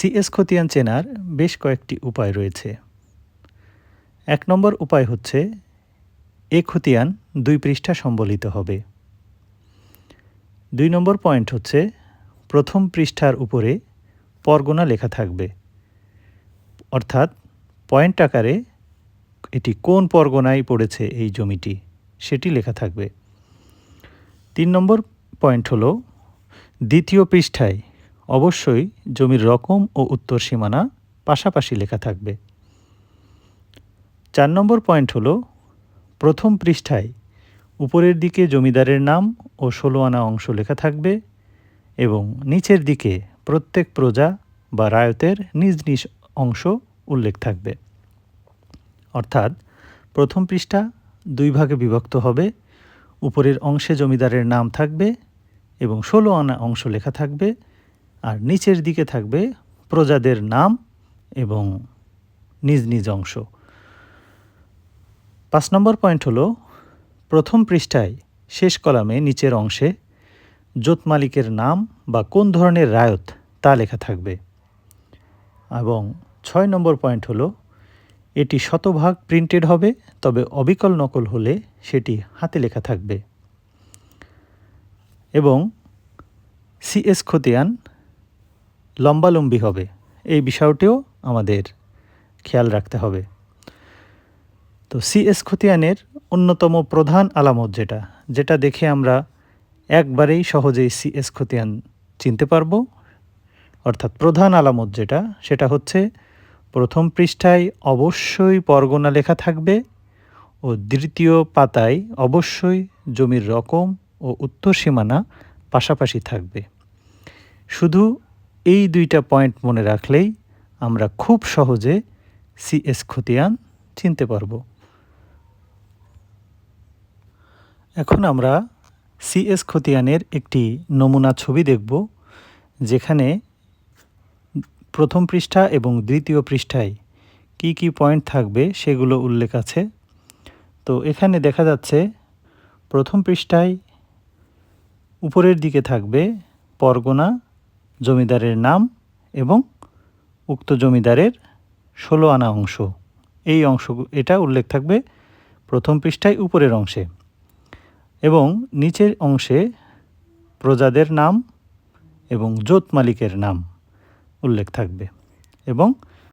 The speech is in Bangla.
সিএস খতিয়ান চেনার বেশ কয়েকটি উপায় রয়েছে। ১ নম্বর উপায় হচ্ছে এ খতিয়ান ২ পৃষ্ঠা সম্বলিত হবে। ২ নম্বর পয়েন্ট হচ্ছে প্রথম পৃষ্ঠার উপরে পরগনা লেখা থাকবে, অর্থাৎ পয়েন্ট আকারে এটি কোন পরগনায় পড়েছে এই জমিটি সেটি লেখা থাকবে। ৩ নম্বর পয়েন্ট হলো দ্বিতীয় পৃষ্ঠায় অবশ্যই জমির রকম ও উত্তর সীমানা পাশাপাশি লেখা থাকবে। ৪ নম্বর পয়েন্ট হলো প্রথম পৃষ্ঠায় উপরের দিকে জমিদারের নাম ও ১৬ আনা অংশ লেখা থাকবে এবং নিচের দিকে প্রত্যেক প্রজা বা রায়তের নিজ নিজ অংশ উল্লেখ থাকবে। অর্থাৎ প্রথম পৃষ্ঠা ২ ভাগে বিভক্ত হবে, উপরের অংশে জমিদারের নাম থাকবে এবং ১৬ আনা অংশ লেখা থাকবে, আর নিচের দিকে থাকবে প্রজাদের নাম এবং নিজ নিজ অংশ। ৫ নম্বর পয়েন্ট হলো প্রথম পৃষ্ঠায় শেষ কলামে নিচের অংশে জোত মালিকের নাম বা কোন ধরনের রায়ত তা লেখা থাকবে। এবং ৬ নম্বর পয়েন্ট হলো এটি শতভাগ প্রিন্টেড হবে, তবে অবিকল নকল হলে সেটি হাতে লেখা থাকবে। এবং সিএস খতিয়ান লম্বালম্বি হবে, এই বিষয়টিও আমাদের খেয়াল রাখতে হবে। তো সিএস খতিয়ানের অন্যতম প্রধান আলামত যেটা দেখে আমরা একবারেই সহজেই সিএস খতিয়ান চিনতে পারবো, অর্থাৎ প্রধান আলামত সেটা হচ্ছে প্রথম পৃষ্ঠায় অবশ্যই পরগনা লেখা থাকবে ও দ্বিতীয় পাতায় অবশ্যই জমির রকম ও উত্তর সীমানা পাশাপাশি থাকবে। শুধু এই ২টা পয়েন্ট মনে রাখলেই আমরা খুব সহজে সিএস খতিয়ান চিনতে পারব। এখন আমরা সিএস খতিয়ানের একটি নমুনা ছবি দেখব, যেখানে প্রথম পৃষ্ঠা এবং দ্বিতীয় পৃষ্ঠায় কি কি পয়েন্ট থাকবে সেগুলো উল্লেখ আছে। তো এখানে দেখা যাচ্ছে প্রথম পৃষ্ঠায় উপরের দিকে থাকবে পরগনা, জমিদারের নাম এবং উক্ত জমিদারের ১৬ আনা অংশ। এই অংশ এটা উল্লেখ থাকবে প্রথম পৃষ্ঠায় উপরের অংশে, এবং নিচের অংশে প্রজাদের নাম এবং জোত মালিকের নাম উল্লেখ থাকবে। এবং